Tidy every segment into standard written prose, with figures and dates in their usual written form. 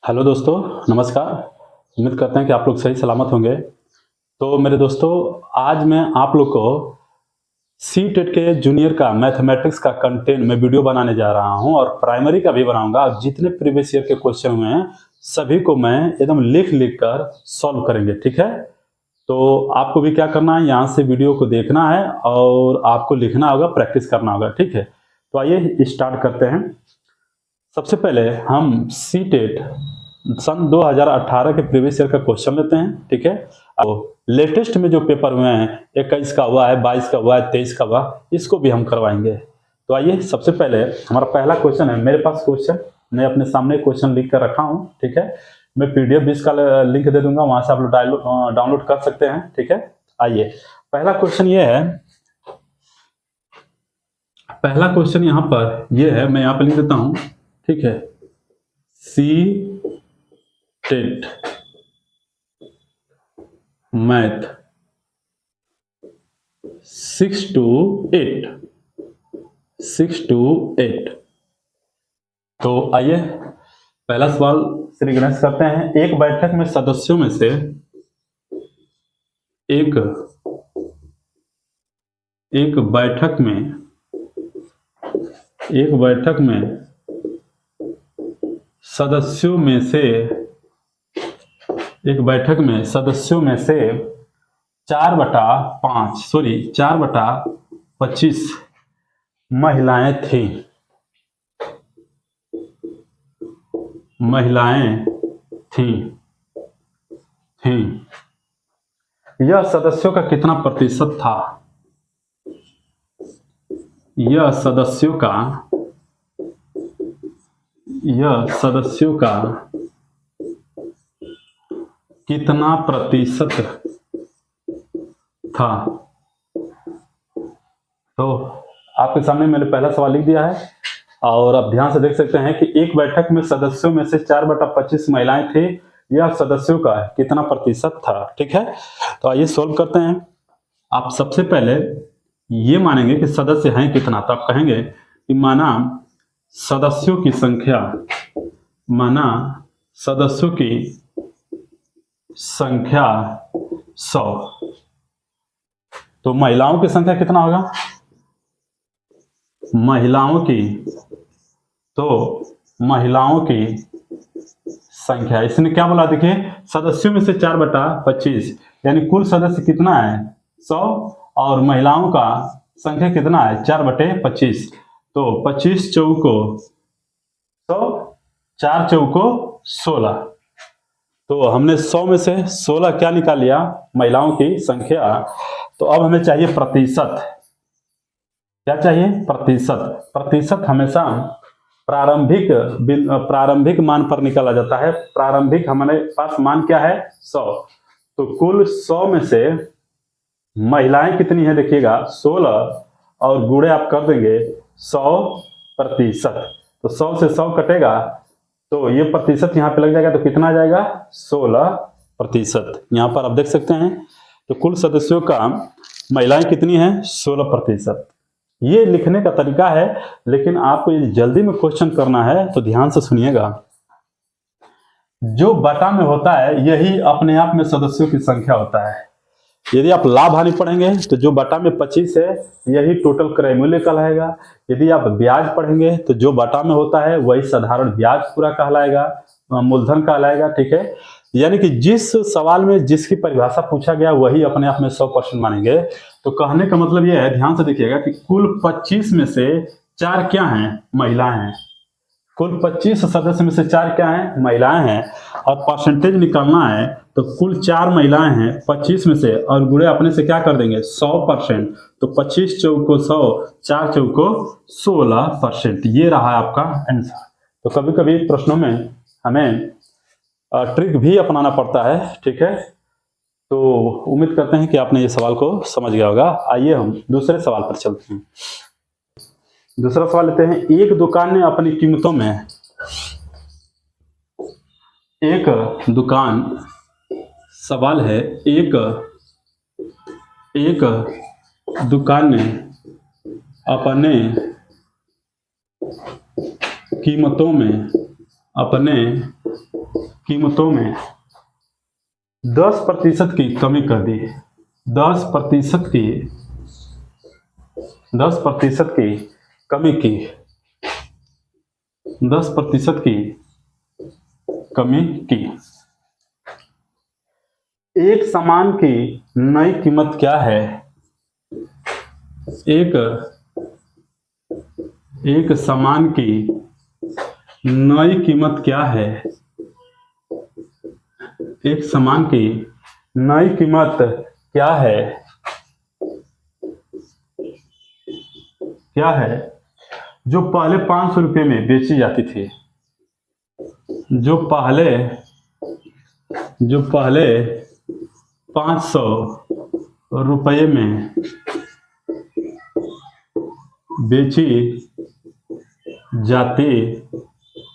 Hello दोस्तों, नमस्कार। उम्मीद करते हैं कि आप लोग सही सलामत होंगे। तो मेरे दोस्तों, आज मैं आप लोग को सी-टेट के जूनियर का मैथमेटिक्स का कंटेंट में वीडियो बनाने जा रहा हूं और प्राइमरी का भी बनाऊंगा। अब जितने प्रीवियस ईयर के क्वेश्चन हुए हैं सभी को मैं एकदम लिख लिख कर सॉल्व करेंगे, ठीक है। तो आपको भी क्या करना है, यहाँ से वीडियो को देखना है और आपको लिखना होगा, प्रैक्टिस करना होगा, ठीक है। तो आइए स्टार्ट करते हैं। सबसे पहले हम सी-टेट सन 2018 के प्रीवियस ईयर का क्वेश्चन लेते हैं, ठीक है। अब लेटेस्ट में जो पेपर हुए हैं 21 का हुआ है, 22 का हुआ है, 23 का हुआ, इसको भी हम करवाएंगे। तो आइए, सबसे पहले हमारा पहला क्वेश्चन है। मेरे पास क्वेश्चन, मैं अपने सामने क्वेश्चन लिख कर रखा हूँ, ठीक है। मैं पीडीएफ भी इसका लिंक दे दूंगा, वहां से आप लोग डाउनलोड कर सकते हैं, ठीक है। आइए, पहला क्वेश्चन ये है। पहला क्वेश्चन यहाँ पर ये है, मैं यहाँ पर लिख देता हूँ, ठीक है। CTET math 6 to 8। तो आइए पहला सवाल श्री गणेश करते हैं। एक बैठक में सदस्यों में से एक बैठक में सदस्यों में से 4/25 महिलाएं थीं। यह सदस्यों का कितना प्रतिशत था? यह सदस्यों का कितना प्रतिशत था? तो आपके सामने मैंने पहला सवाल लिख दिया है और आप ध्यान से देख सकते हैं कि एक बैठक में सदस्यों में से 4/25 महिलाएं थे। यह सदस्यों का कितना प्रतिशत था, ठीक है। तो आइए सोल्व करते हैं। आप सबसे पहले ये मानेंगे कि सदस्य हैं कितना, तो आप कहेंगे कि माना सदस्यों की संख्या 100। तो महिलाओं की संख्या कितना होगा? महिलाओं की संख्या, इसने क्या बोला, देखिए, सदस्यों में से 4/25, यानी कुल सदस्य कितना है? 100, और महिलाओं का संख्या कितना है? 4/25। तो 25 चौको 100, 4 चौको 16। तो हमने 100 में से 16 क्या निकाल लिया? महिलाओं की संख्या। तो अब हमें चाहिए प्रतिशत। क्या चाहिए? प्रतिशत हमेशा प्रारंभिक मान पर निकाला जाता है। प्रारंभिक हमारे पास मान क्या है? 100। तो कुल 100 में से महिलाएं कितनी है? देखिएगा 16 और गुणे आप कर देंगे 100%। तो 100 से 100 कटेगा तो ये प्रतिशत यहाँ पे लग जाएगा, तो कितना आ जाएगा? 16%। यहाँ पर आप देख सकते हैं। तो कुल सदस्यों का महिलाएं कितनी हैं? 16%। ये लिखने का तरीका है, लेकिन आपको ये जल्दी में क्वेश्चन करना है तो ध्यान से सुनिएगा। जो बटा में होता है यही अपने आप में सदस्यों की संख्या होता है। यदि आप लाभ हानि पढ़ेंगे तो जो बटा में 25 है यही टोटल क्रय मूल्य कहलाएगा। यदि आप ब्याज पढ़ेंगे तो जो बटा में होता है वही साधारण ब्याज पूरा कहलाएगा, मूलधन कहलाएगा, ठीक है। यानी कि जिस सवाल में जिसकी परिभाषा पूछा गया वही अपने आप में 100% मानेंगे। तो कहने का मतलब यह है, ध्यान से देखिएगा, कि कुल 25 में से 4 क्या हैं? महिलाएं हैं। कुल 25 सदस्य में से 4 क्या हैं? महिलाएं हैं। और परसेंटेज निकालना है तो कुल 4 महिलाएं हैं 25 में से, और गुणे अपने से क्या कर देंगे? 100%। तो 25 चौको 100, 4 चौको 16%। ये रहा आपका आंसर। तो कभी कभी प्रश्नों में हमें ट्रिक भी अपनाना पड़ता है, ठीक है। तो उम्मीद करते हैं कि आपने ये सवाल को समझ गया होगा। आइए हम दूसरे सवाल पर चलते हैं। दूसरा सवाल लेते हैं। एक दुकान ने अपनी कीमतों में सवाल है, एक दुकान ने अपने कीमतों में कीमतों में 10% की कमी कर दी, 10% की कमी की, 10% की कमी की। एक सामान की नई कीमत क्या है? एक सामान की नई कीमत क्या है? एक सामान की नई कीमत क्या है? क्या है? जो पहले 500 रुपये में बेची जाती थी, जो पहले 500 रुपये में बेची जाती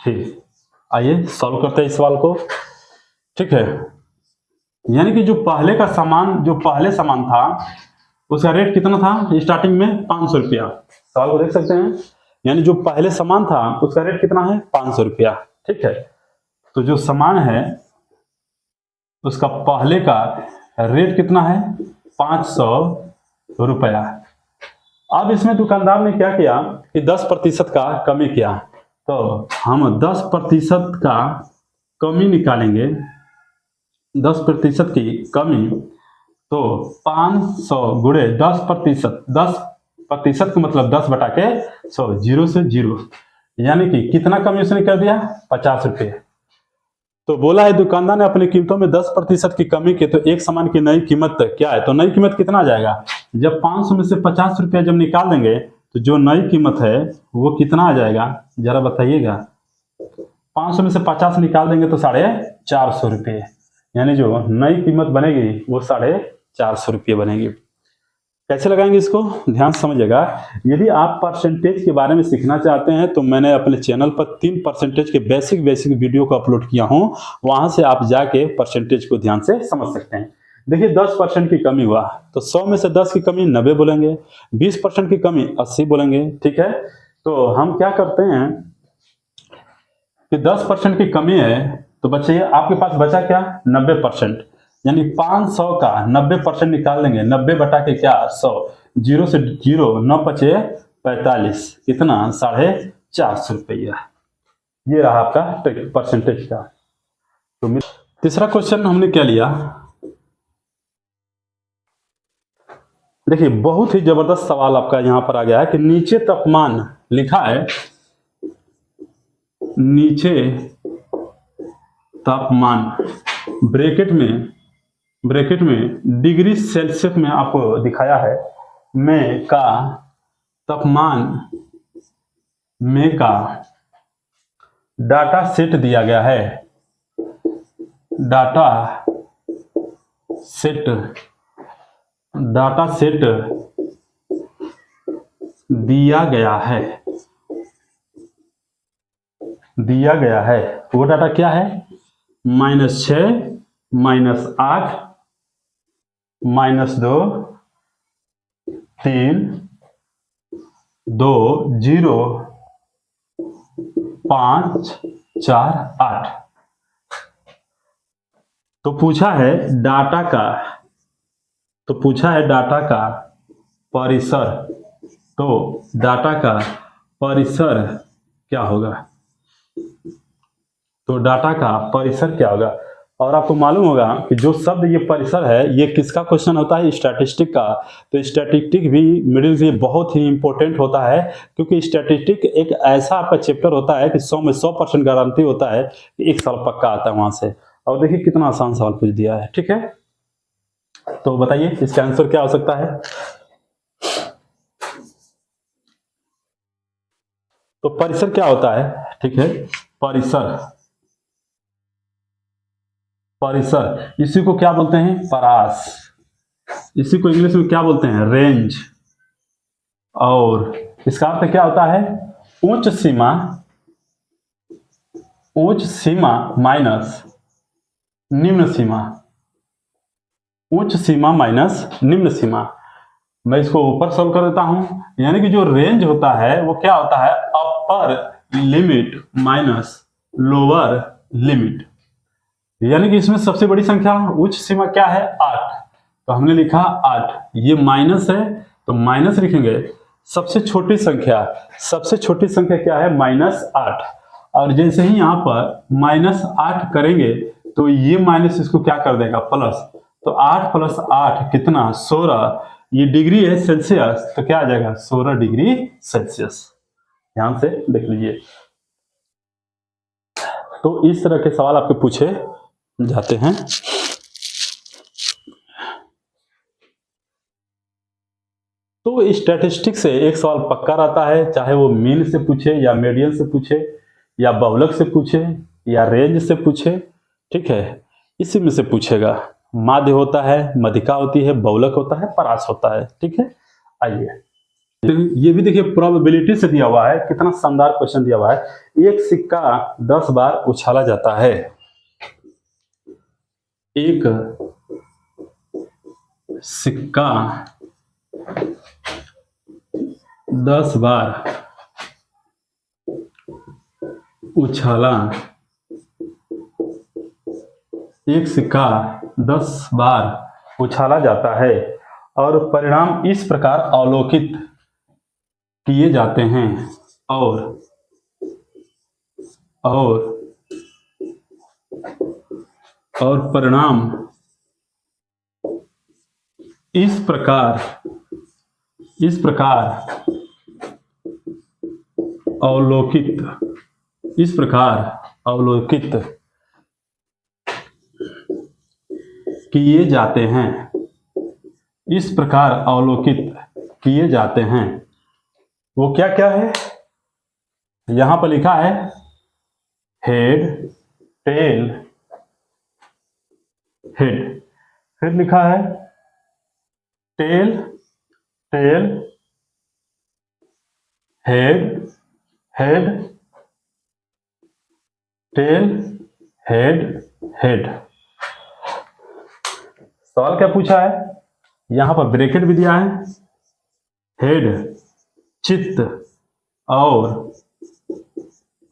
थी। आइए सॉल्व करते हैं इस सवाल को। ठीक है, यानी कि जो पहले सामान था उसका रेट कितना था? स्टार्टिंग में 500 रुपया। सवाल को देख सकते हैं, यानी जो पहले सामान था उसका रेट कितना है? 500 रुपया। ठीक है, तो जो सामान है उसका पहले का रेट कितना है? 500 रुपया। अब इसमें दुकानदार ने क्या किया कि 10% का कमी किया, तो हम 10% का कमी निकालेंगे, 10% की कमी, तो 500 गुणे 10%, 10% का मतलब 10 बटा के 100, 0 से 0, यानी कि कितना कमी उसने कर दिया? 50 रुपये। तो बोला है दुकानदार ने अपनी कीमतों में 10% की कमी की, तो एक सामान की नई कीमत क्या है? तो नई कीमत कितना आ जाएगा? जब 500 में से 50 रुपया जब निकाल देंगे तो जो नई कीमत है वो कितना आ जाएगा? जरा बताइएगा। 500 में से 50 निकाल देंगे तो 450 रुपये, यानी जो नई कीमत बनेगी वो 450 रुपये बनेगी। कैसे लगाएंगे इसको? ध्यान से समझिएगा। यदि आप परसेंटेज के बारे में सीखना चाहते हैं तो मैंने अपने चैनल पर 3 परसेंटेज के बेसिक वीडियो को अपलोड किया हूं, वहां से आप जाके परसेंटेज को ध्यान से समझ सकते हैं। देखिए 10% की कमी हुआ तो 100 में से 10 की कमी 90 बोलेंगे, 20% की कमी 80 बोलेंगे। ठीक है, तो हम क्या करते हैं कि 10% की कमी है तो बच्चे आपके पास बचा क्या? 90%, यानी 500 का 90% निकाल देंगे, 90 बटा के क्या? 100, 0 से 0, 9 पचे 45, कितना? 450 रुपया। ये रहा आपका परसेंटेज का। तो तीसरा क्वेश्चन हमने क्या लिया? देखिए बहुत ही जबरदस्त सवाल आपका यहां पर आ गया है कि नीचे तापमान लिखा है, नीचे तापमान ब्रैकेट में डिग्री सेल्सियस में आपको दिखाया है, में का तापमान में का डाटा सेट दिया गया है, डाटा सेट दिया गया है। वो डाटा क्या है? -6, -8, -2, 3, 2, 0, 5, 4, 8। तो पूछा है डाटा का परिसर। तो डाटा का परिसर क्या होगा? तो डाटा का परिसर क्या होगा? और आपको मालूम होगा कि जो शब्द ये परिसर है ये किसका क्वेश्चन होता है? स्टैटिस्टिक का। तो स्टैटिस्टिक भी मिडिल के लिए बहुत ही इंपॉर्टेंट होता है, क्योंकि स्टैटिस्टिक एक ऐसा आपका चैप्टर होता है कि 100 में 100% गारंटी होता है कि 1 साल पक्का आता है वहां से। और देखिए कितना आसान सवाल पूछ दिया है। ठीक है, तो बताइए इसका आंसर क्या हो सकता है? तो परिसर क्या होता है? ठीक है, परिसर इसी को क्या बोलते हैं? परास। इसी को इंग्लिश में क्या बोलते हैं? रेंज। और इसका अर्थ क्या होता है? उच्च सीमा माइनस निम्न सीमा, उच्च सीमा माइनस निम्न सीमा। मैं इसको ऊपर सॉल्व कर देता हूं, यानी कि जो रेंज होता है वो क्या होता है? Upper limit minus lower limit. यानी कि इसमें सबसे बड़ी संख्या उच्च सीमा क्या है 8, तो हमने लिखा 8, ये माइनस है तो माइनस लिखेंगे। सबसे छोटी संख्या क्या है -8, और जैसे ही यहाँ पर -8 करेंगे तो ये माइनस इसको क्या कर देगा प्लस, तो 8 + 8 कितना 16, ये डिग्री है सेल्सियस, तो क्या आ जाएगा 16 डिग्री सेल्सियस। ध्यान से देख लीजिए। तो इस तरह के सवाल आपके पूछे जाते हैं। तो स्टैटिस्टिक्स से एक सवाल पक्का रहता है, चाहे वो मीन से पूछे या मीडियन से पूछे या बहुलक से पूछे या रेंज से पूछे, ठीक है, इसी में से पूछेगा। माध्य होता है, मध्यिका होती है, बहुलक होता है, परास होता है, ठीक है। आइए ये भी देखिए प्रोबेबिलिटी से दिया हुआ है, कितना शानदार क्वेश्चन दिया हुआ है। एक सिक्का 10 बार उछाला जाता है, एक सिक्का 10 बार उछाला, एक सिक्का 10 बार उछाला जाता है और परिणाम इस प्रकार अवलोकित किए जाते हैं, और परिणाम इस प्रकार अवलोकित किए जाते हैं, इस प्रकार अवलोकित किए जाते हैं। वो क्या क्या है, यहां पर लिखा है हेड, टेल, हेड, फिर लिखा है tail, tail, head, head, tail, head, head. सवाल क्या पूछा है, यहां पर ब्रैकेट भी दिया है, हेड चित्त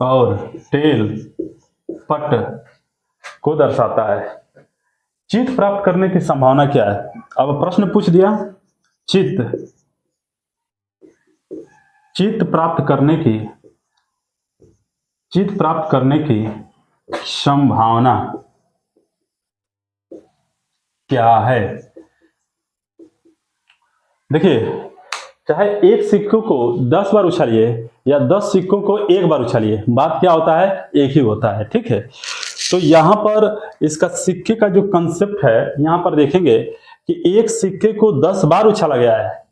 और टेल पट को दर्शाता है। चित्त प्राप्त करने की संभावना क्या है, अब प्रश्न पूछ दिया चित्त प्राप्त करने की संभावना क्या है। देखिए, चाहे एक सिक्कों को 10 बार उछालिए या 10 सिक्कों को एक बार उछालिए, बात क्या होता है, एक ही होता है, ठीक है। तो यहां पर इसका सिक्के का जो कंसेप्ट है, यहां पर देखेंगे कि एक सिक्के को 10 बार उछाला गया है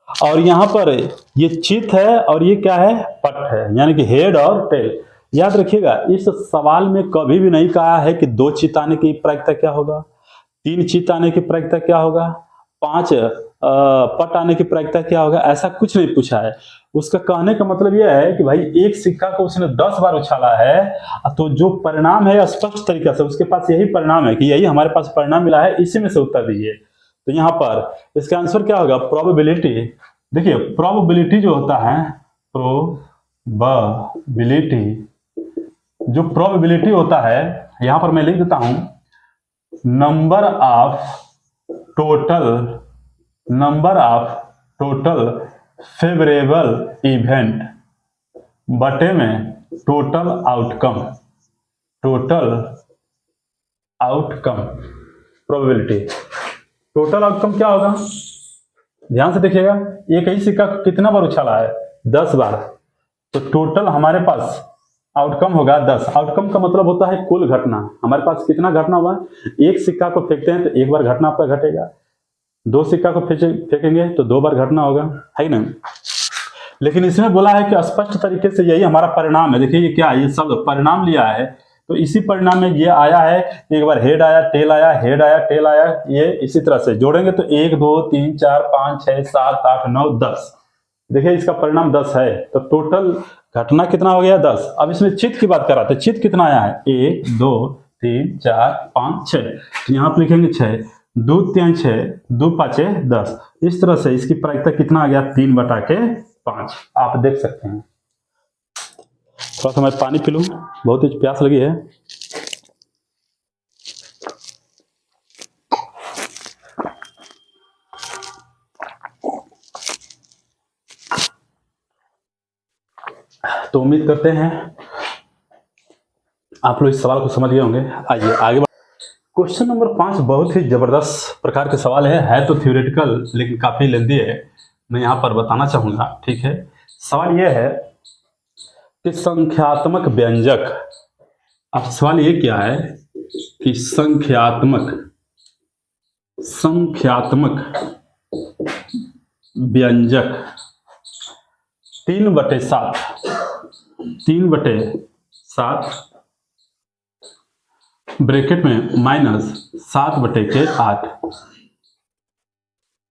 और यहां पर ये चित्त है और ये क्या है, पट है, यानी कि हेड और टेल। याद रखिएगा, इस सवाल में कभी भी नहीं कहा है कि 2 चित्त आने की प्रायिकता क्या होगा, 3 चित्त आने की प्रायिकता क्या होगा, 5 पट आने की प्रायिकता क्या होगा, ऐसा कुछ नहीं पूछा है। उसका कहने का मतलब यह है कि भाई एक सिक्का को उसने 10 बार उछाला है, तो जो परिणाम है स्पष्ट तरीके से उसके पास यही परिणाम है कि यही हमारे पास परिणाम मिला है, इसी में से उत्तर दीजिए। तो यहाँ पर इसका आंसर क्या होगा, प्रोबेबिलिटी। देखिए प्रोबेबिलिटी जो होता है, जो प्रोबेबिलिटी होता है, यहां पर मैं लिख देता हूं number of total favourable event बटे में total outcome probability. Total outcome क्या होगा, ध्यान से देखिएगा, एक ही सिक्का कितना बार उछाला है, 10 बार, तो टोटल हमारे पास आउटकम होगा 10। आउटकम का मतलब होता है कुल घटना। हमारे पास कितना घटना हुआ, एक सिक्का को फेंकते हैं तो एक बार घटना आपका घटेगा, 2 सिक्का को फेंकेंगे तो 2 बार घटना होगा, है ना। लेकिन इसमें बोला है कि स्पष्ट तरीके से यही हमारा परिणाम है। देखिए ये क्या है, ये शब्द परिणाम लिया है, तो इसी परिणाम में ये आया है, एक बार हेड आया, टेल आया, हेड आया, टेल आया, ये इसी तरह से जोड़ेंगे तो 1 2 3 4 5 6 7 8 9 10। देखिए इसका परिणाम 10 है, तो टोटल घटना कितना हो गया 10। अब इसमें चित्त की बात कर रहा था, चित्त कितना आया है, 1 2 3 4 5 6, तो यहाँ पर लिखेंगे 6, 2 3 6, 2 5 10। इस तरह से इसकी प्रायिकता कितना आ गया, 3/5। आप देख सकते हैं। थोड़ा सा मैं पानी पी लूं, बहुत ही प्यास लगी है। तो उम्मीद करते हैं आप लोग इस सवाल को समझ गए होंगे। आइए आगे क्वेश्चन नंबर 5 बहुत ही जबरदस्त प्रकार के सवाल है तो थ्योरेटिकल लेकिन काफी लेंदी है, मैं यहाँ पर बताना चाहूंगा। ठीक है, सवाल यह है कि संख्यात्मक व्यंजक, अब सवाल ये क्या है कि संख्यात्मक व्यंजक 3/7 ब्रैकेट में -7/8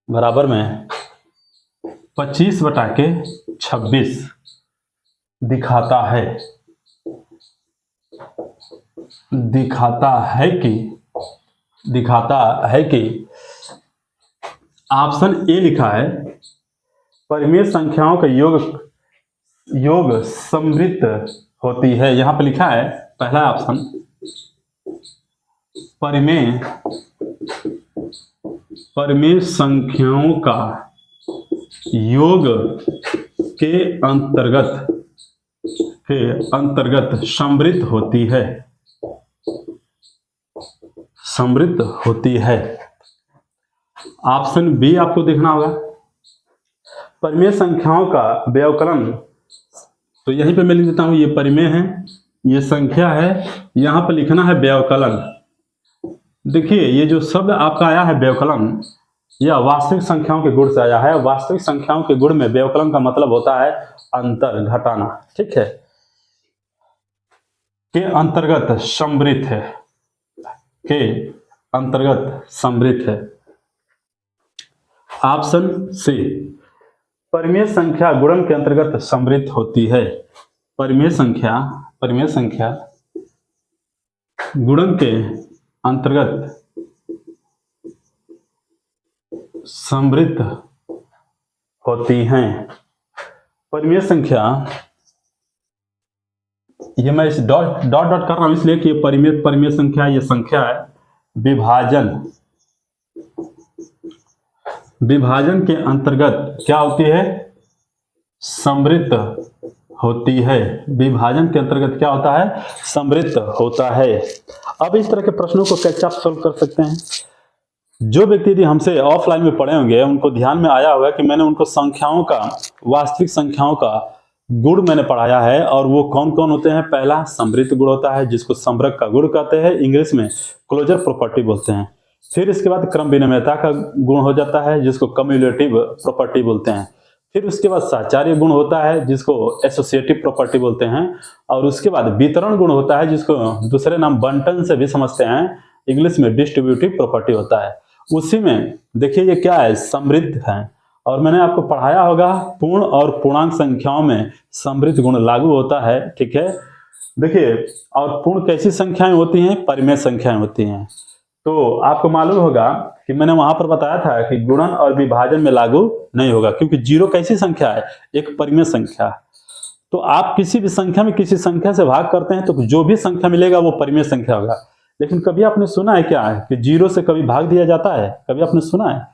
बराबर में 25/26 दिखाता है कि ऑप्शन ए लिखा है परिमेय संख्याओं का योग समृद्ध होती है। यहां पर लिखा है पहला ऑप्शन परिमेय संख्याओं का योग के अंतर्गत समृद्ध होती है। ऑप्शन बी आपको देखना होगा परिमेय संख्याओं का व्यवकलन, तो यहीं पे मैं लिख देता हूं ये परिमेय है, ये संख्या है, यहां पर लिखना है व्यवकलन। देखिए ये जो शब्द आपका आया है व्यवकलन, यह वास्तविक संख्याओं के गुण से आया है। वास्तविक संख्याओं के गुण में व्यवकलन का मतलब होता है अंतर घटाना। ठीक है, के अंतर्गत समृद्ध है। ऑप्शन सी परिमेय संख्या गुणन के अंतर्गत समृद्ध होती है। परिमेय संख्या गुणन के अंतर्गत समृद्ध होती हैं। परिमेय संख्या, ये मैं इस डॉट कर रहा हूं इसलिए कि ये परिमेय संख्या, ये संख्या है विभाजन के अंतर्गत क्या होती है? समृद्ध होती है। विभाजन के अंतर्गत क्या होता है? समृद्ध होता है। अब इस तरह के प्रश्नों को कैसे आप सोल्व कर सकते हैं? जो व्यक्ति यदि हमसे ऑफलाइन में पढ़े होंगे उनको ध्यान में आया होगा कि मैंने उनको संख्याओं का, वास्तविक संख्याओं का गुण मैंने पढ़ाया है, और वो कौन कौन होते हैं। पहला समृद्ध गुण होता है जिसको समरक का गुण कहते हैं, इंग्लिश में क्लोजर प्रॉपर्टी बोलते हैं। फिर इसके बाद क्रम विनिमयता का गुण हो जाता है जिसको कम्युलेटिव प्रॉपर्टी बोलते हैं। फिर उसके बाद साचार्य गुण होता है जिसको एसोसिएटिव प्रॉपर्टी बोलते हैं, और उसके बाद वितरण गुण होता है जिसको दूसरे नाम बंटन से भी समझते हैं, इंग्लिश में डिस्ट्रीब्यूटिव प्रॉपर्टी होता है। उसी में देखिए ये क्या है? समृद्ध है। और मैंने आपको पढ़ाया होगा पूर्ण और पूर्णांक संख्याओं में समृद्ध गुण लागू होता है। ठीक है, देखिए और पूर्ण कैसी संख्याएं होती हैं? परिमेय संख्याएं होती हैं। तो आपको मालूम होगा कि मैंने वहां पर बताया था कि गुणन और विभाजन में लागू नहीं होगा, क्योंकि जीरो कैसी संख्या है? एक परिमेय संख्या। तो आप किसी भी संख्या में किसी संख्या से भाग करते हैं तो जो भी संख्या मिलेगा वो परिमेय संख्या होगा। लेकिन कभी आपने सुना है क्या है कि जीरो से कभी भाग दिया जाता है? कभी आपने सुना है?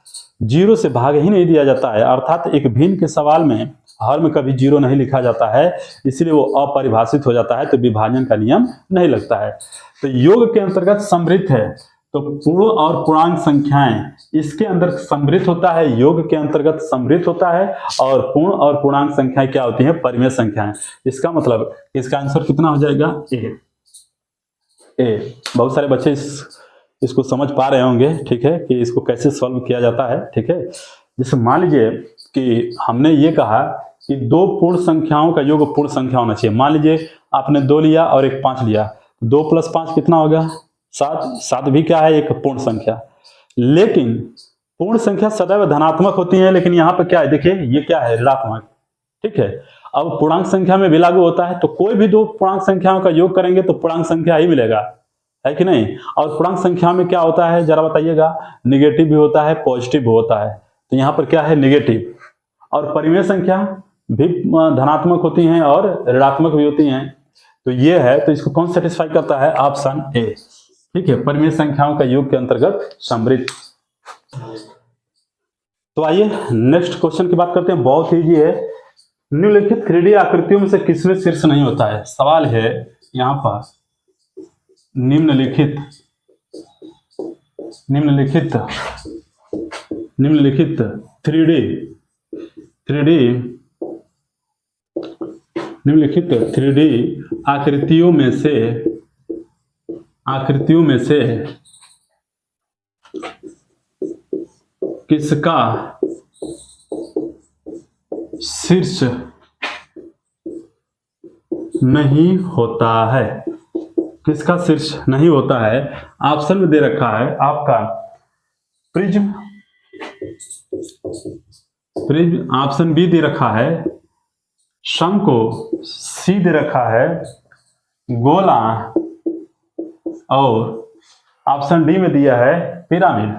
जीरो से भाग ही नहीं दिया जाता है। अर्थात एक भिन्न के सवाल में हर में कभी जीरो नहीं लिखा जाता है, इसलिए वो अपरिभाषित हो जाता है, तो विभाजन का नियम नहीं लगता है। तो योग के अंतर्गत समृद्ध है, तो पूर्ण और पूर्णांक संख्याएं इसके अंदर समृद्ध होता है, योग के अंतर्गत समृद्ध होता है, और पूर्ण और पूर्णांक संख्याएं क्या होती हैं? परिमेय संख्याएं। इसका मतलब इसका आंसर कितना हो जाएगा? ए। बहुत सारे बच्चे इसको समझ पा रहे होंगे। ठीक है, कि इसको कैसे सॉल्व किया जाता है। ठीक है, जैसे मान लीजिए कि हमने ये कहा कि दो पूर्ण संख्याओं का योग पूर्ण संख्या होना चाहिए। मान लीजिए आपने 2 लिया और एक 5 लिया, 2 + 5 कितना होगा? 7। 7 भी क्या है? एक पूर्ण संख्या। लेकिन पूर्ण संख्या सदैव धनात्मक होती है, लेकिन यहाँ पर क्या है? देखिए ये क्या है? ऋणात्मक। ठीक है, अब पूर्णांक संख्या में भी लागू होता है, तो कोई भी दो पूर्णांक संख्याओं का योग करेंगे तो पूर्णांक संख्या ही मिलेगा, है कि नहीं? और पूर्णांक संख्या में क्या होता है जरा बताइएगा? निगेटिव भी होता है, पॉजिटिव भी होता है। तो यहाँ पर क्या है? निगेटिव। और परिमेय संख्या भी धनात्मक होती हैं और ऋणात्मक भी होती हैं। तो ये है, तो इसको कौन सेटिस्फाई करता है? Option A. ठीक है, परिमेय संख्याओं का योग के अंतर्गत समृद्ध। तो आइए नेक्स्ट क्वेश्चन की बात करते हैं। बहुत ईजी है, निम्नलिखित 3D आकृतियों में से किसमें शीर्ष नहीं होता है? सवाल है यहाँ पर निम्नलिखित 3D आकृतियों में से किसका शीर्ष नहीं होता है? किसका शीर्ष नहीं होता है? ऑप्शन में दे रखा है आपका प्रिज्म, ऑप्शन बी दे रखा है शंकु, सी दे रखा है गोला और ऑप्शन डी में दिया है पिरामिड।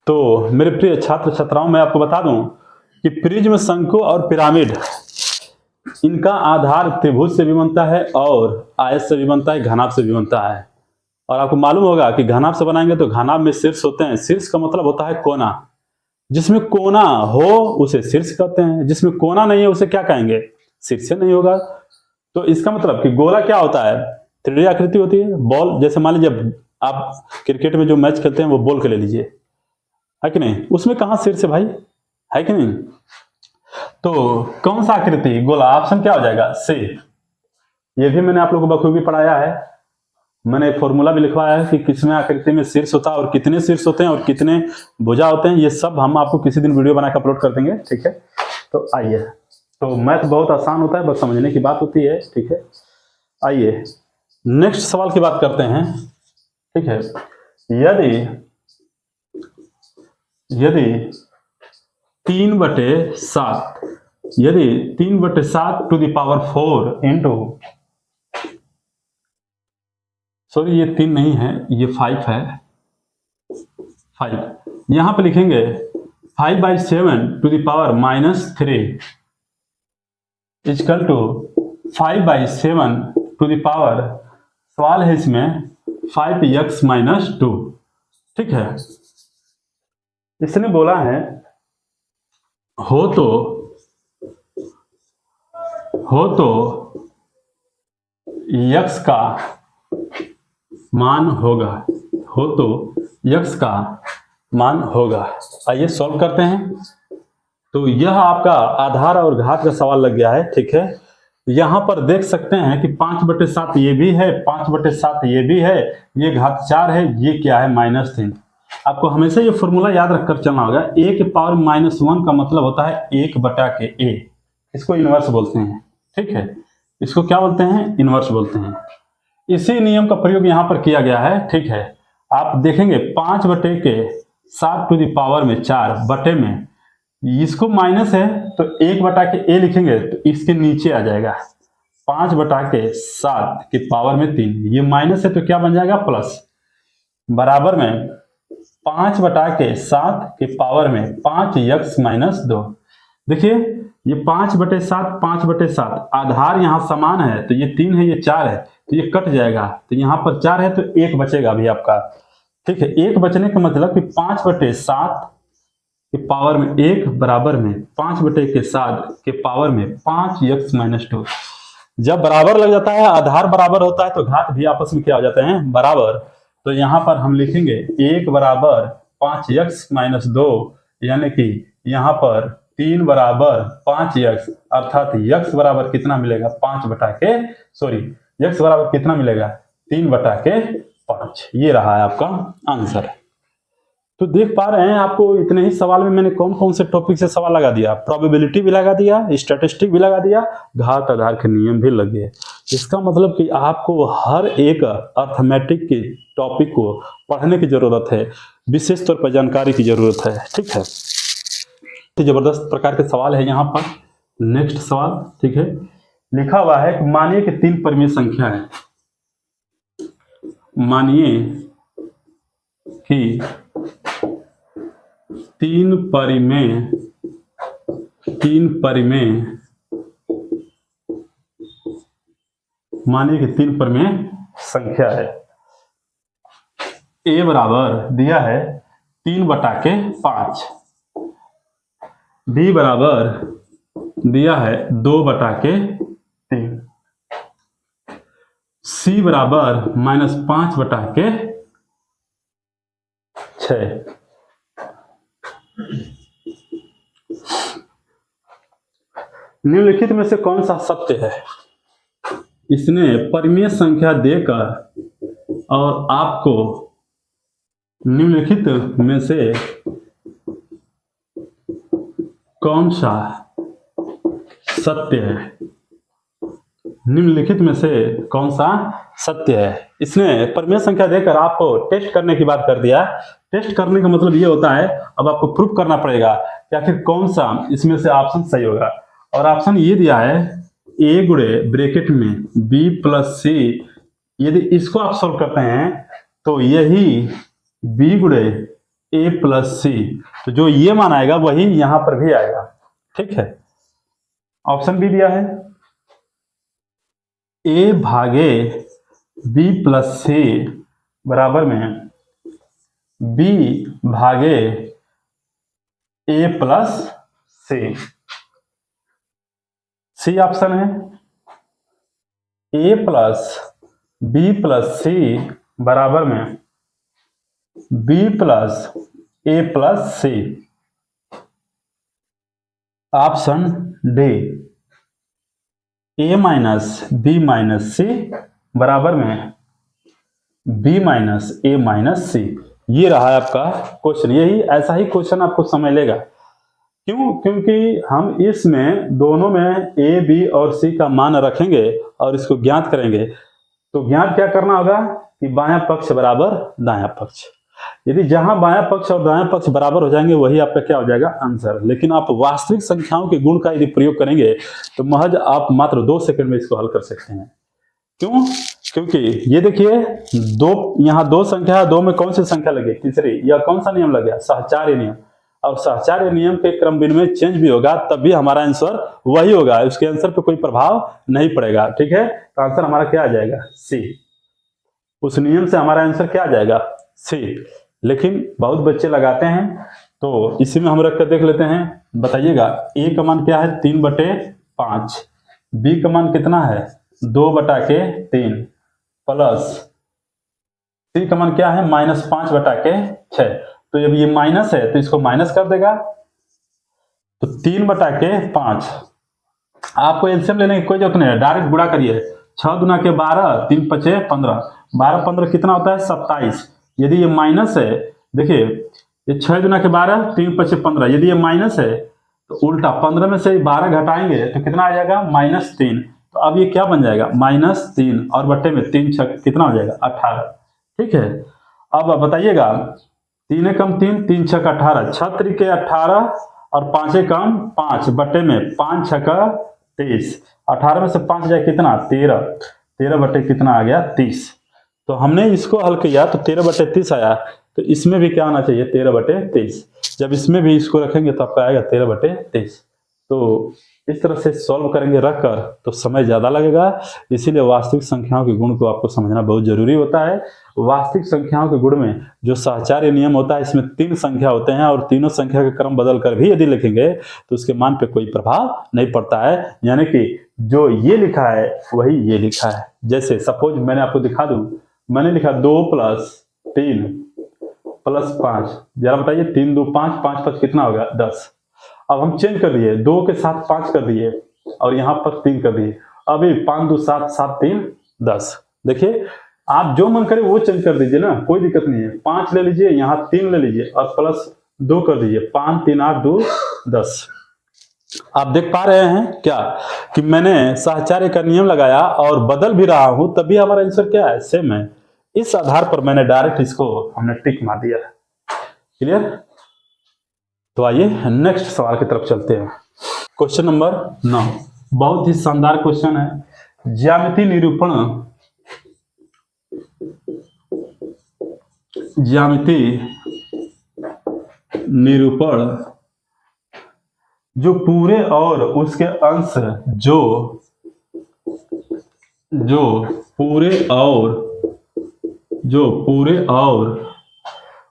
तो मेरे प्रिय छात्र छात्राओं, मैं आपको बता दूं कि प्रिज्म, शंकु और पिरामिड, इनका आधार त्रिभुज से भी बनता है और आयत से भी बनता है, घनाभ से भी बनता है। और आपको मालूम होगा कि घनाभ से बनाएंगे तो घनाभ में शीर्ष होते हैं। शीर्ष का मतलब होता है कोना। जिसमें कोना हो उसे शीर्ष कहते हैं, जिसमें कोना नहीं है उसे क्या कहेंगे? शीर्ष नहीं होगा। तो इसका मतलब कि गोला क्या होता है? 3D आकृति होती है। बॉल, जैसे मान लीजिए आप क्रिकेट में जो मैच खेलते हैं वो बॉल के ले लीजिए, है कि नहीं? उसमें कहां शीर्ष है भाई, है कि नहीं? तो कौन सा आकृति? गोला। ऑप्शन क्या हो जाएगा? सी। ये भी मैंने आप लोगों को बखूबी पढ़ाया है। मैंने फॉर्मूला भी लिखवाया है कि किसमें आकृति में शीर्ष होता है और कितने शीर्ष होते हैं और कितने भुजा होते हैं। ये सब हम आपको किसी दिन वीडियो बनाकर अपलोड कर देंगे, ठीक है? तो आइए, तो मैथ बहुत आसान होता है, बस समझने की बात होती है, ठीक है? आइए नेक्स्ट सवाल की बात करते हैं, ठीक है? यदि 3/7 to the power 4 into, sorry ये 3 नहीं है, ये 5 है, 5 यहां पे लिखेंगे 5/7 to the power -3 equal to 5/7 to the power, सवाल है इसमें 5x-2, ठीक है? इसने बोला है हो तो x का मान होगा, आइए सॉल्व करते हैं। तो यह आपका आधार और घात का सवाल लग गया है, ठीक है? यहां पर देख सकते हैं कि 5/7 ये भी है, 5/7 ये भी है, ये घात 4 है, ये क्या है? -3। आपको हमेशा ये फॉर्मूला याद रखकर चलना होगा। a के पावर -1 का मतलब होता है 1/a, इसको इनवर्स बोलते हैं, ठीक है? इसको क्या बोलते हैं? इनवर्स बोलते हैं। इसी नियम का प्रयोग यहां पर किया गया है, ठीक है? आप देखेंगे 5/7 टू द पावर में 4 बटे में, इसको माइनस है तो 1/a लिखेंगे तो इसके नीचे आ जाएगा 5/7 के पावर में 3, ये माइनस है तो क्या बन जाएगा? प्लस, बराबर में 5/7 के पावर में 5x-2। देखिए ये 5/7 आधार यहाँ समान है, तो ये 3 है, ये 4 है, तो ये कट जाएगा, तो यहाँ पर 4 है तो 1 बचेगा अभी आपका, ठीक है? 1 बचने का मतलब कि 5/7 के पावर में 1 बराबर में 5/7 के पावर में 5x-2। जब बराबर लग जाता है, आधार बराबर होता है, तो घात भी आपस में क्या हो जाते हैं? बराबर। तो यहां पर हम लिखेंगे 1 बराबर 5x-2, यानी कि यहां पर 3 बराबर 5x, अर्थात x बराबर कितना मिलेगा? 3/5। ये रहा है आपका आंसर। तो देख पा रहे हैं, आपको इतने ही सवाल में मैंने कौन कौन से टॉपिक से सवाल लगा दिया। प्रोबेबिलिटी भी लगा दिया, स्टैटिस्टिक भी लगा दिया, घात आधार के नियम भी लग गए। इसका मतलब कि आपको हर एक अर्थमेटिक के टॉपिक को पढ़ने की जरूरत है, विशेष तौर पर जानकारी की जरूरत है, ठीक है? तो जबरदस्त प्रकार के सवाल है यहाँ पर। नेक्स्ट सवाल, ठीक है? लिखा हुआ है कि मानिए कि 3 परिमेय संख्या है, मानिए कि 3 परिमेय संख्या है। a बराबर दिया है 3/5, b बराबर दिया है 2/3, c बराबर -5/6। निम्नलिखित में से कौन सा सत्य है? इसने परिमेय संख्या देकर और आपको निम्नलिखित में से कौन सा सत्य है? निम्नलिखित में से कौन सा सत्य है? इसने परिमेय संख्या देकर आपको टेस्ट करने की बात कर दिया। टेस्ट करने का मतलब ये होता है अब आपको प्रूफ करना पड़ेगा कि आखिर कौन सा इसमें से ऑप्शन सही होगा। और ऑप्शन ये दिया है a गुणे ब्रैकेट में b प्लस c। यदि इसको आप सॉल्व करते हैं तो यही b गुणे a प्लस c, तो जो ये मान आएगा वही यहां पर भी आएगा। ठीक है, ऑप्शन भी दिया है a भागे b प्लस c बराबर में b भागे a plus c। C option है a plus b plus c बराबर में b plus a plus c। Option D a minus b minus c बराबर में b minus a minus c। ये रहा है आपका क्वेश्चन। यही ऐसा ही क्वेश्चन आपको समझ लेगा। क्यों? क्योंकि हम इसमें दोनों में a b और c का मान रखेंगे और इसको ज्ञात करेंगे। तो ज्ञात क्या करना होगा कि बायां पक्ष बराबर दायां पक्ष। यदि जहां बायां पक्ष और दायां पक्ष बराबर हो जाएंगे वही आपका क्या हो जाएगा? आंसर। लेकिन आप वास्तविक संख्याओं के गुण का यदि प्रयोग करेंगे तो महज आप मात्र 2 सेकंड में इसको हल कर सकते हैं। क्यों? क्योंकि ये देखिए यहाँ दो संख्या है, 2 में कौन सी संख्या लगी? तीसरी। यह कौन सा नियम लग गया? सहचार्य नियम। और सहचार्य नियम के क्रम में चेंज भी होगा तब भी हमारा आंसर वही होगा, उसके आंसर पे कोई प्रभाव नहीं पड़ेगा। ठीक है, तो आंसर हमारा क्या आ जाएगा? सी। उस नियम से हमारा आंसर क्या आ जाएगा? सी। लेकिन बहुत बच्चे लगाते हैं, तो इसी में हम रख कर देख लेते हैं। बताइएगा ए का मान क्या है? 3/5। बी का मान कितना है? 2/3 प्लस सी का मान क्या है? -5/6। तो जब ये माइनस है तो इसको माइनस कर देगा, तो 3/5। आपको एलसीएम लेने की कोई जरूरत नहीं है, डायरेक्ट गुणा करिए। 6 गुना के 12, 3 5 15, 12 15 कितना होता है? 27। यदि ये माइनस है, देखिए ये 6 गुना के 12, 3 5 15। यदि ये माइनस है तो उल्टा 15 में से 12 घटाएंगे तो कितना आ जाएगा? -3। तो अब ये क्या बन जाएगा? -3 और बट्टे में 3 6 कितना हो जाएगा? 18। ठीक है, अब बताइएगा 3 कम 3, 3 6 18, 6 त्रिके 18 और 5 कम 5 बट्टे में 5 6 23। 18 में से 5 जाए कितना? 13। 13 बट्टे कितना आ गया? 30। तो हमने इसको हल किया तो 13/30 आया। तो इसमें भी क्या आना चाहिए? 13/23। जब इसमें भी इसको रखेंगे तो आपका आएगा 13/23। तो इस तरह से सॉल्व करेंगे रखकर तो समय ज़्यादा लगेगा। इसीलिए वास्तविक संख्याओं के गुण को आपको समझना बहुत जरूरी होता है। वास्तविक संख्याओं के गुण में जो सहचार्य नियम होता है, इसमें 3 संख्या होते हैं और तीनों संख्या का क्रम बदल कर भी यदि लिखेंगे तो उसके मान पे कोई प्रभाव नहीं पड़ता है। यानी कि जो ये लिखा है वही ये लिखा है। जैसे सपोज मैंने आपको दिखा दूं, मैंने लिखा 2 + 3 + 5। जरा बताइए 3 2 5, 5 5 कितना होगा? 10। अब हम चेंज कर दिए, 2 के साथ 5 कर दिए और यहाँ पर 3 कर दिए। अभी 5 2 7 7 3 10। देखिए आप जो मन करे वो चेंज कर दीजिए ना, कोई दिक्कत नहीं है। 5 ले लीजिए, यहाँ 3 ले लीजिए और +2 कर दीजिए। 5 3 8 2 10। आप देख पा रहे हैं क्या कि मैंने सहचार्य का नियम लगाया और बदल भी रहा हूं, तभी हमारा आंसर क्या है? सेम है। इस आधार पर मैंने डायरेक्ट इसको हमने टिक मार दिया। क्लियर? तो आइए नेक्स्ट सवाल की तरफ चलते हैं। क्वेश्चन नंबर 9 बहुत ही शानदार क्वेश्चन है। ज्यामिति निरूपण जो पूरे और उसके अंश जो पूरे और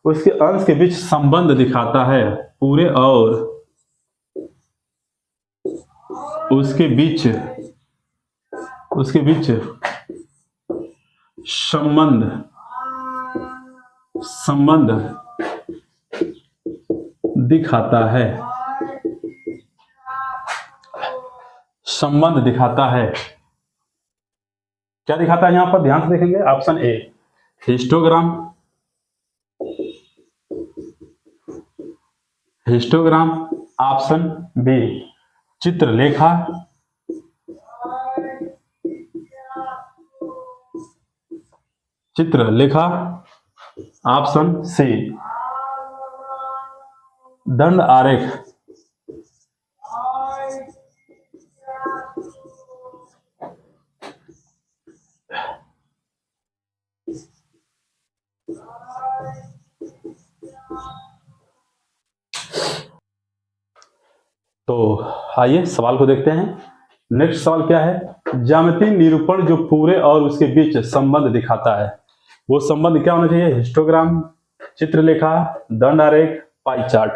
उसके अंश के बीच संबंध दिखाता है। पूरे और उसके बीच संबंध दिखाता है। संबंध दिखाता है। क्या दिखाता है? यहां पर ध्यान से देखेंगे, option A histogram, option B चित्रलेखा, ऑप्शन सी दंड आरेख, तो आइए सवाल को देखते हैं। नेक्स्ट सवाल क्या है? ज्यामितीय निरूपण जो पूरे और उसके बीच संबंध दिखाता है, वो संबंध क्या होना चाहिए? हिस्टोग्राम, चित्रलेखा, दंड आरेख, पाई चार्ट।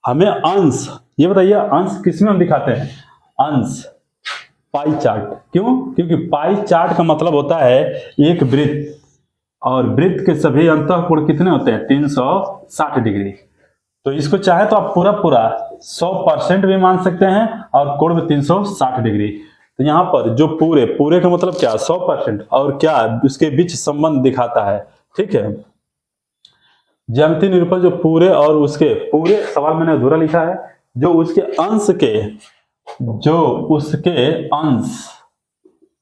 हमें अंश, ये बताइए अंश किसमें हम दिखाते हैं? अंश पाई चार्ट। क्यों? क्योंकि पाई चार्ट का मतलब होता है एक वृत्त, और वृत्त के सभी अंतःकोण कितने होते हैं? 360 डिग्री। तो इसको चाहे तो आप पूरा 100% भी मान सकते हैं और कोण में 360 डिग्री। तो यहाँ पर जो पूरे का मतलब क्या? 100%, और क्या उसके बीच संबंध दिखाता है। ठीक है, ज्यामितीय निरूपण जो पूरे और उसके सवाल मैंने अधूरा लिखा है, जो उसके अंश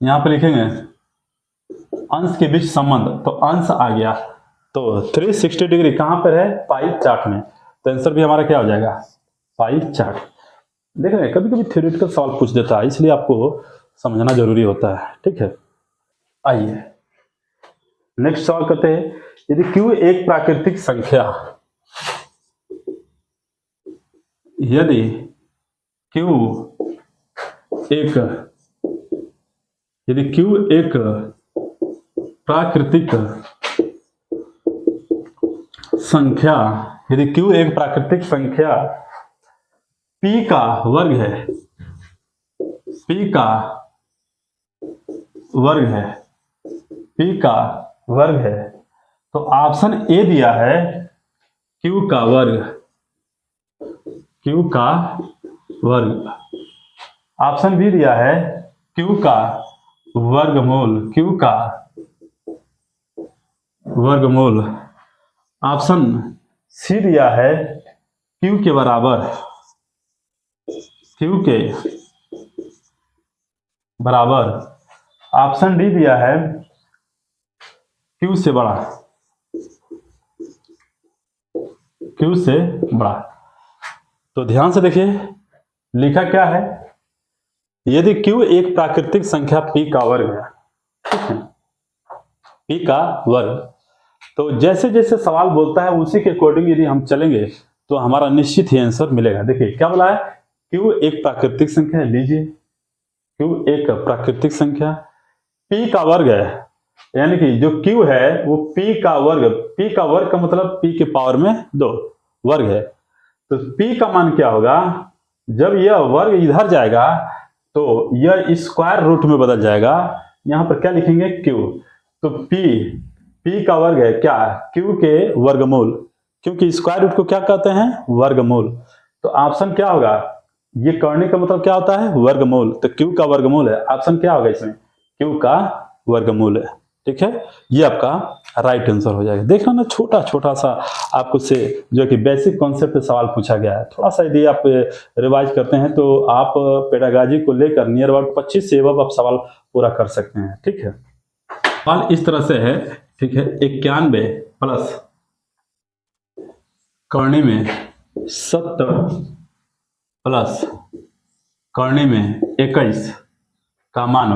यहाँ पे लिखेंगे अंश के बीच संबंध, तो अंश आ गया। तो 360 डिग्री कहां पर है? पाई चार्ट में। तो आंसर भी हमारा क्या हो जाएगा? Pie chart. देख रहे हैं, कभी कभी थ्योरेटिकल सवाल पूछ देता है, इसलिए आपको समझना जरूरी होता है। ठीक है, आइए नेक्स्ट सवाल करते हैं। यदि Q एक प्राकृतिक संख्या, यदि Q एक प्राकृतिक संख्या, यदि Q एक प्राकृतिक संख्या P का वर्ग है, P का वर्ग है, तो ऑप्शन ए दिया है Q का वर्ग, ऑप्शन बी दिया है Q का वर्गमूल, ऑप्शन सी दिया है Q के बराबर, ऑप्शन डी दिया है Q से बड़ा। तो ध्यान से देखिए, लिखा क्या है? यदि Q एक प्राकृतिक संख्या P का वर्ग है, P का वर्ग, तो जैसे जैसे सवाल बोलता है उसी के अकॉर्डिंग यदि हम चलेंगे तो हमारा निश्चित ही आंसर मिलेगा। देखिए क्या बोला है? Q एक प्राकृतिक संख्या है, लीजिए Q एक प्राकृतिक संख्या P का वर्ग है, यानी कि जो Q है वो P का वर्ग का मतलब P के पावर में 2 वर्ग है। तो P का मान क्या होगा? जब यह वर्ग इधर जाएगा तो यह स्क्वायर रूट में बदल जाएगा। यहां पर क्या लिखेंगे? Q। तो P का वर्ग है क्या? Q के वर्गमूल, क्योंकि स्क्वायर रूट को क्या कहते हैं? वर्गमूल। तो ऑप्शन क्या होगा? ये करने का मतलब क्या होता है? वर्गमूल। तो Q का वर्गमूल है, ऑप्शन क्या होगा इसमें? Q का वर्गमूल है। ठीक है, ये आपका राइट आंसर हो जाएगा। देखना ना, छोटा सा आपको से जो कि बेसिक कॉन्सेप्ट पे सवाल पूछा गया है, थोड़ा सा यदि आप रिवाइज करते हैं तो आप पेडागॉजी को लेकर नियर अबाउट 25 से अब आप सवाल पूरा कर सकते हैं। ठीक है, सवाल इस तरह से है। ठीक है, 91 प्लस करने में 70 प्लस करने में 21 का मान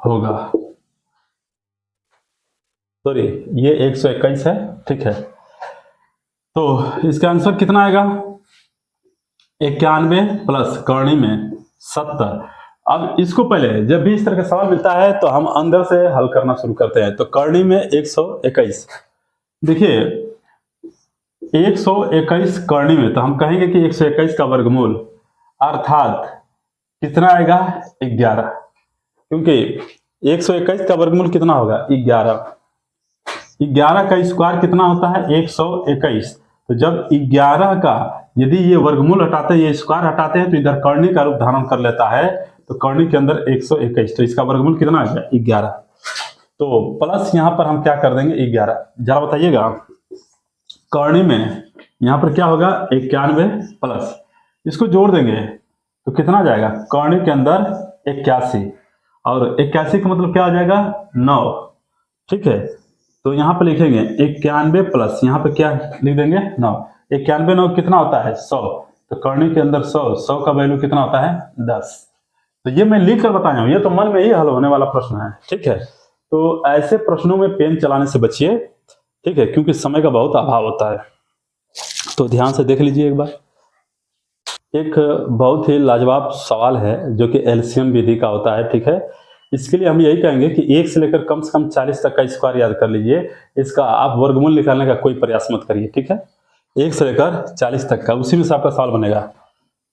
होगा, सॉरी ये 121 है। ठीक है, तो इसका आंसर कितना आएगा? 91 प्लस करनी में 70। अब इसको पहले जब भी इस तरह का सवाल मिलता है तो हम अंदर से हल करना शुरू करते हैं। तो करनी में 121, देखिए 121 करनी में, तो हम कहेंगे कि 121 का वर्गमूल अर्थात कितना आएगा 11, क्योंकि 121 का वर्गमूल कितना होगा 11। 11 का स्क्वायर कितना होता है 121। तो जब 11 का यदि ये वर्गमूल हटाते हैं, ये स्क्वायर हटाते हैं, तो इधर कर्णी का रूप धारण कर लेता है। तो कर्णी के अंदर 121, तो इसका वर्गमूल कितना आ गया 11। तो प्लस यहां पर हम क्या कर देंगे 11। जरा बताइएगा कर्णी में यहां पर क्या होगा 91 प्लस, इसको जोड़ देंगे तो कितना आ जाएगा कर्णी के अंदर 81, और 81 का मतलब क्या आ जाएगा 9। ठीक है, तो यहाँ पे लिखेंगे 91 प्लस, यहाँ पे क्या लिख देंगे 9। 91 9 कितना होता है 100, तो कर्णी के अंदर 100 का वैल्यू कितना होता है 10। तो ये मैं लिख कर बताया हूँ, ये तो मन में ही हल होने वाला प्रश्न है। ठीक है, तो ऐसे प्रश्नों में पेन चलाने से बचिए, ठीक है, क्योंकि समय का बहुत अभाव होता है। तो ध्यान से देख लीजिए एक बार, एक बहुत ही लाजवाब सवाल है जो कि एलसीएम विधि का होता है। ठीक है, इसके लिए हम यही कहेंगे कि 1 से लेकर कम से कम 40 तक का स्क्वायर याद कर लीजिए, इसका आप वर्गमूल निकालने का कोई प्रयास मत करिए। ठीक है, 1 से लेकर 40 तक का, उसी में से आपका सवाल बनेगा।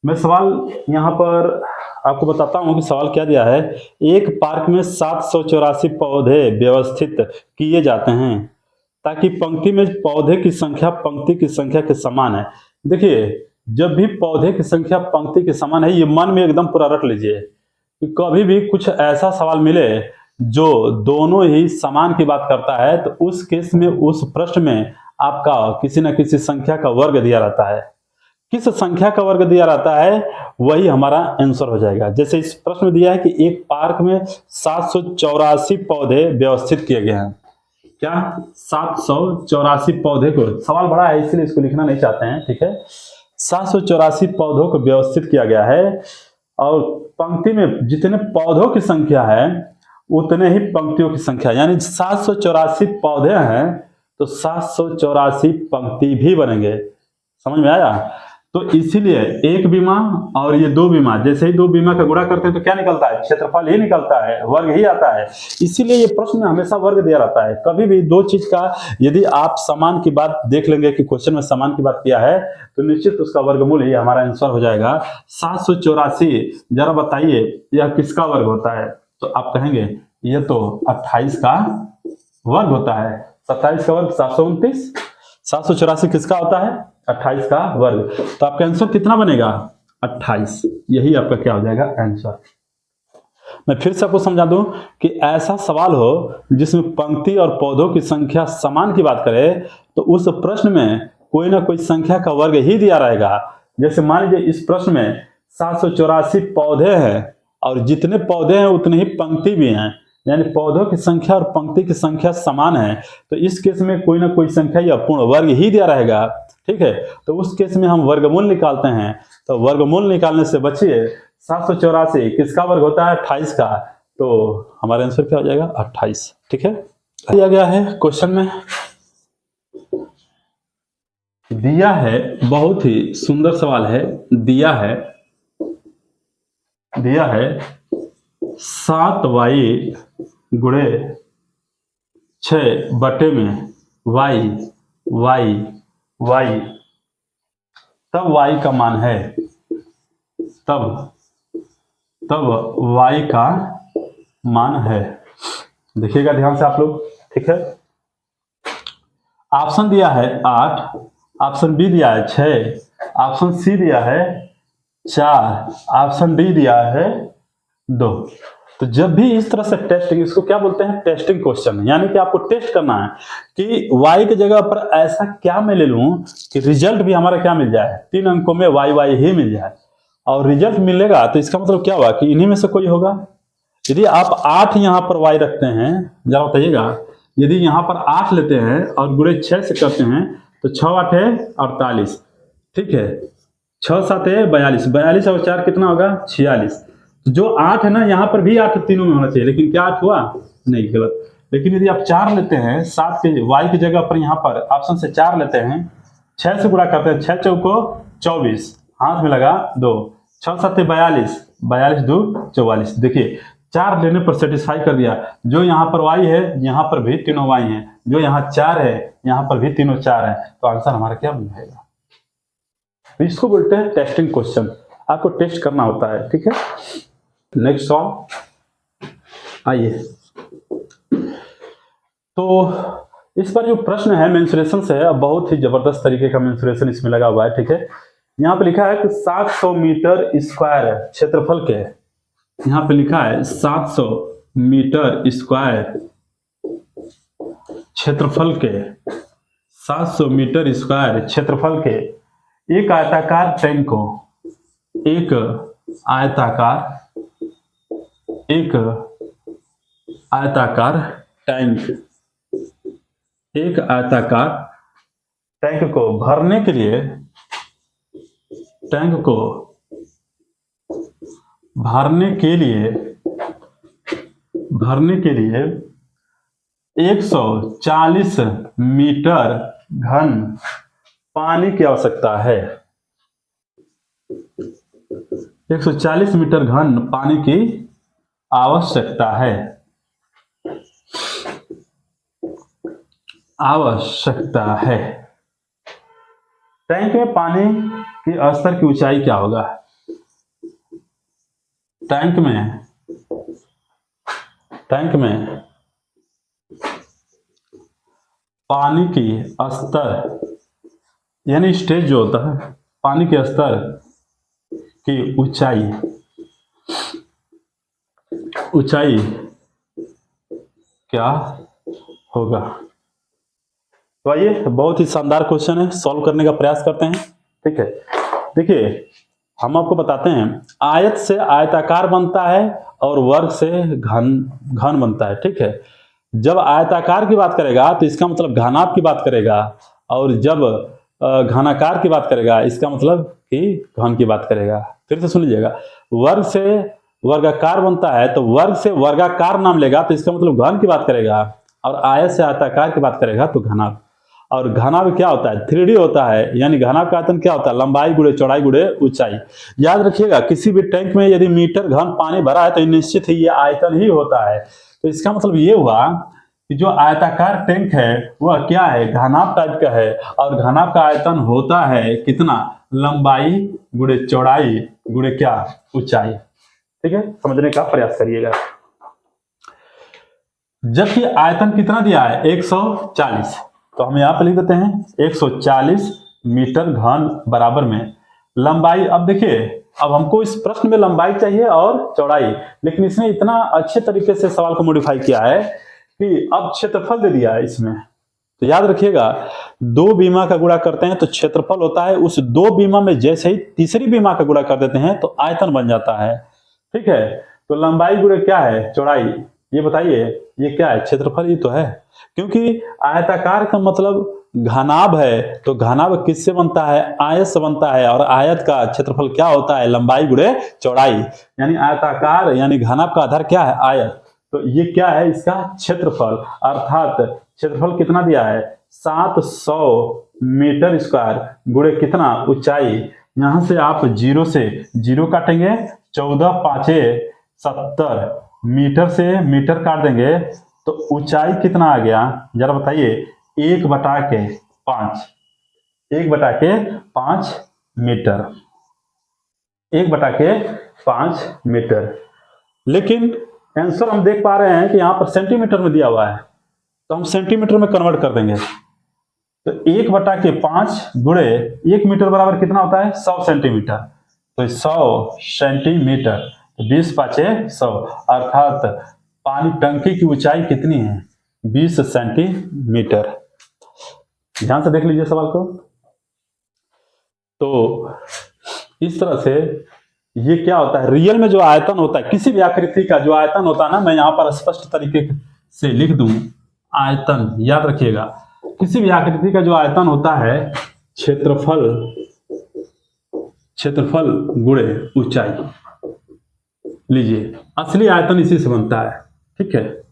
मैं सवाल यहाँ पर आपको बताता हूँ कि सवाल क्या दिया है। एक पार्क में 784 पौधे व्यवस्थित किए जाते हैं ताकि पंक्ति में पौधे की संख्या पंक्ति की संख्या के समान है। देखिए, जब भी पौधे की संख्या पंक्ति के समान है, ये मन में एकदम पूरा रट लीजिए कि कभी भी कुछ ऐसा सवाल मिले जो दोनों ही समान की बात करता है, तो उस केस में उस प्रश्न में आपका किसी न किसी संख्या का वर्ग दिया रहता है। किस संख्या का वर्ग दिया रहता है वही हमारा आंसर हो जाएगा। जैसे इस प्रश्न में दिया है कि एक पार्क में 784 पौधे व्यवस्थित किए गए हैं। क्या 784 पौधे को, सवाल बड़ा है इसलिए इसको लिखना नहीं चाहते हैं। ठीक है, 784 पौधों को व्यवस्थित किया गया है, और पंक्ति में जितने पौधों की संख्या है उतने ही पंक्तियों की संख्या, यानी 784 पौधे हैं तो 784 पंक्ति भी बनेंगे। समझ में आया? तो इसीलिए एक बीमा और ये 2 बीमा, जैसे ही 2 बीमा का गुणा करते हैं तो क्या निकलता है क्षेत्रफल ही निकलता है, वर्ग ही आता है। इसीलिए ये प्रश्न में हमेशा वर्ग दिया रहता है। कभी भी 2 चीज का यदि आप समान की बात देख लेंगे कि क्वेश्चन में समान की बात किया है, तो निश्चित उसका वर्गमूल ही हमारा आंसर हो जाएगा। 784 जरा बताइए यह किसका वर्ग होता है? तो आप कहेंगे ये तो 28 का वर्ग होता है। 27 का वर्ग 729, 784 किसका होता है 28 का वर्ग। तो आपका आंसर कितना बनेगा 28, यही आपका क्या हो जाएगा आंसर। मैं फिर से आपको समझा दूं कि ऐसा सवाल हो जिसमें पंक्ति और पौधों की संख्या समान की बात करे, तो उस प्रश्न में कोई ना कोई संख्या का वर्ग ही दिया रहेगा। जैसे मान लीजिए इस प्रश्न में 784 पौधे हैं और जितने पौधे हैं उतने ही पंक्ति भी हैं, यानी पौधों की संख्या और पंक्ति की संख्या समान है, तो इस केस में कोई ना कोई संख्या या पूर्ण वर्ग ही दिया रहेगा। ठीक है, तो उस केस में हम वर्गमूल निकालते हैं। तो वर्गमूल निकालने से बचिए। 784 किसका वर्ग होता है 28 का, तो हमारा आंसर क्या हो जाएगा 28। ठीक है, दिया गया है क्वेश्चन में, दिया है, बहुत ही सुंदर सवाल है। दिया है 7y गुणे 6 बटे में y, तब y का मान है, तब y का मान है। देखिएगा ध्यान से आप लोग। ठीक है, ऑप्शन दिया है 8, ऑप्शन बी दिया है 6, ऑप्शन सी दिया है 4, ऑप्शन डी दिया है 2। तो जब भी इस तरह से टेस्टिंग, इसको क्या बोलते हैं टेस्टिंग क्वेश्चन, यानी कि आपको टेस्ट करना है कि y की जगह पर ऐसा क्या मैं ले लूं कि रिजल्ट भी हमारा क्या मिल जाए, 3 अंकों में y ही मिल जाए। और रिजल्ट मिलेगा तो इसका मतलब क्या हुआ कि इन्हीं में से कोई होगा। यदि आप 8 यहाँ पर y रखते हैं, जरा बताइएगा, यदि यहाँ पर 8 लेते हैं और गुणे 6 से करते हैं तो 6 8 है 48। ठीक है, 6 7 है 42, 42 और 4 कितना होगा 46। जो 8 है ना, यहाँ पर भी 8 तीनों में होना चाहिए, लेकिन क्या 8 हुआ नहीं, गलत। लेकिन यदि आप 4 लेते हैं 7 के y की जगह पर, यहाँ पर ऑप्शन से 4 लेते हैं, 6 से गुणा करते हैं, 6 चौको 24, हाथ में लगा 2, 6 7 42, 42 2 44। देखिए 4 लेने पर सेटिस्फाई कर दिया। जो यहाँ पर y है यहाँ पर भी तीनों y हैं, जो यहाँ 4 है यहाँ पर भी तीनों 4 है, तो आंसर हमारा क्या बन जाएगा। तो इसको बोलते हैं टेस्टिंग क्वेश्चन, आपको टेस्ट करना होता है, ठीक है। नेक्स्ट सॉल्व आइए। तो इस पर जो प्रश्न है मेंसुरेशन से है, बहुत ही जबरदस्त तरीके का मेंसुरेशन इसमें लगा हुआ है, ठीक है। यहाँ पे लिखा है कि 700 मीटर स्क्वायर क्षेत्रफल के, यहाँ पे लिखा है 700 मीटर स्क्वायर क्षेत्रफल के, 700 मीटर स्क्वायर क्षेत्रफल के एक आयताकार टैंक को, एक आयताकार टैंक, एक आयताकार टैंक को भरने के लिए, टैंक को भरने के लिए 140 मीटर घन पानी की आवश्यकता है। 140 मीटर घन पानी की आवश्यकता है, टैंक में पानी की स्तर की ऊंचाई क्या होगा। टैंक में पानी की स्तर यानी स्टेज जो होता है, पानी के स्तर की ऊंचाई क्या होगा। तो आइए, बहुत ही शानदार क्वेश्चन है, सॉल्व करने का प्रयास करते हैं, ठीक है। देखिए हम आपको बताते हैं, आयत से आयताकार बनता है और वर्ग से घन बनता है, ठीक है। जब आयताकार की बात करेगा तो इसका मतलब घनाभ की बात करेगा, और जब घनाकार की बात करेगा इसका मतलब कि घन की बात करेगा। फिर से सुन लीजिएगा, वर्ग से वर्गाकार बनता है तो वर्ग से वर्गाकार नाम लेगा तो इसका मतलब घन की बात करेगा, और आयत से आयताकार की बात करेगा तो घनाभ। और घनाभ क्या होता है, 3D होता है, यानी घनाभ का आयतन क्या होता है, लंबाई गुणे चौड़ाई गुणे ऊंचाई। याद रखिएगा, किसी भी टैंक में यदि मीटर घन पानी भरा है तो निश्चित ही ये आयतन ही होता है। तो इसका मतलब ये हुआ कि जो आयताकार टैंक है वह क्या है, घनाभ टाइप का है, और घनाभ का आयतन होता है कितना, लंबाई गुणे चौड़ाई गुणे क्या, ऊंचाई, ठीक है। समझने का प्रयास करिएगा। जबकि आयतन कितना दिया है, 140, तो हम यहाँ पे लिख देते हैं 140 मीटर घन बराबर में लंबाई। अब देखिए, अब हमको इस प्रश्न में लंबाई चाहिए और चौड़ाई, लेकिन इसने इतना अच्छे तरीके से सवाल को मॉडिफाई किया है कि अब क्षेत्रफल दे दिया है इसमें। तो याद रखिएगा, 2 बीमा का गुणा करते हैं तो क्षेत्रफल होता है, उस 2 बीमा में जैसे ही तीसरी बीमा का गुणा कर देते हैं तो आयतन बन जाता है, ठीक है। तो लंबाई गुणे क्या है, चौड़ाई, ये बताइए ये क्या है, क्षेत्रफल ही तो है, क्योंकि आयताकार का मतलब घनाभ है, तो घनाभ किससे बनता है, आयत से बनता है, और आयत का क्षेत्रफल क्या होता है, लंबाई गुणे चौड़ाई, यानी आयताकार यानी घनाभ का आधार क्या है, आयत। तो ये क्या है, इसका क्षेत्रफल, अर्थात क्षेत्रफल कितना दिया है, 700 मीटर स्क्वायर गुणे कितना, ऊंचाई। यहां से आप 0 से 0 काटेंगे, 14 5 70, मीटर से मीटर काट देंगे तो ऊंचाई कितना आ गया, जरा बताइए, 1/5, 1/5 मीटर, 1/5 मीटर। लेकिन आंसर हम देख पा रहे हैं कि यहाँ पर सेंटीमीटर में दिया हुआ है, तो हम सेंटीमीटर में कन्वर्ट कर देंगे। तो 1/5 गुणे 1 मीटर बराबर कितना होता है, 100 सेंटीमीटर, तो 100 सेंटीमीटर, 20 5 100, अर्थात पानी टंकी की ऊंचाई कितनी है, 20 सेंटीमीटर। ध्यान से देख लीजिए सवाल को। तो इस तरह से ये क्या होता है, रियल में जो आयतन होता है, किसी भी आकृति का जो आयतन होता है ना, मैं यहां पर स्पष्ट तरीके से लिख दूं, आयतन, याद रखिएगा, किसी भी आकृति का जो आयतन होता है, क्षेत्रफल गुणे ऊंचाई। लीजिए, असली आयतन इसी से बनता है, ठीक है।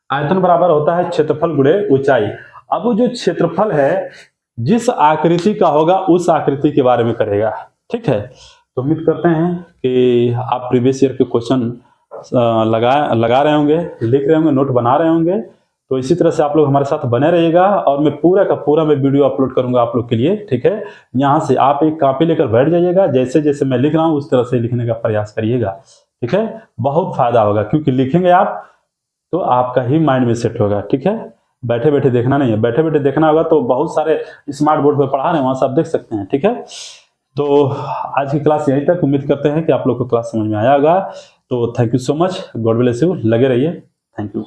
आयतन बराबर होता है क्षेत्रफल गुणे ऊंचाई। अब वो जो क्षेत्रफल है जिस आकृति का होगा उस आकृति के बारे में करेगा, ठीक है। तो उम्मीद करते हैं कि आप प्रीवियस ईयर के क्वेश्चन लगा रहे होंगे, लिख रहे होंगे, नोट बना रहे होंगे। तो इसी तरह से आप लोग हमारे साथ बने रहिएगा, और मैं पूरा का पूरा मैं वीडियो अपलोड करूंगा आप लोग के लिए, ठीक है। यहाँ से आप एक कॉपी लेकर बैठ जाइएगा, जैसे जैसे मैं लिख रहा हूँ उस तरह से लिखने का प्रयास करिएगा, ठीक है। बहुत फायदा होगा, क्योंकि लिखेंगे आप तो आपका ही माइंड में सेट होगा, ठीक है। बैठे बैठे देखना नहीं है, बैठे बैठे देखना होगा तो बहुत सारे स्मार्ट बोर्ड पर पढ़ा रहे हैं, वहां से आप देख सकते हैं, ठीक है। तो आज की क्लास यहीं तक, उम्मीद करते हैं कि आप लोग को क्लास समझ में आया होगा। तो thank you so much, God bless you, लगे रहिए, थैंक यू।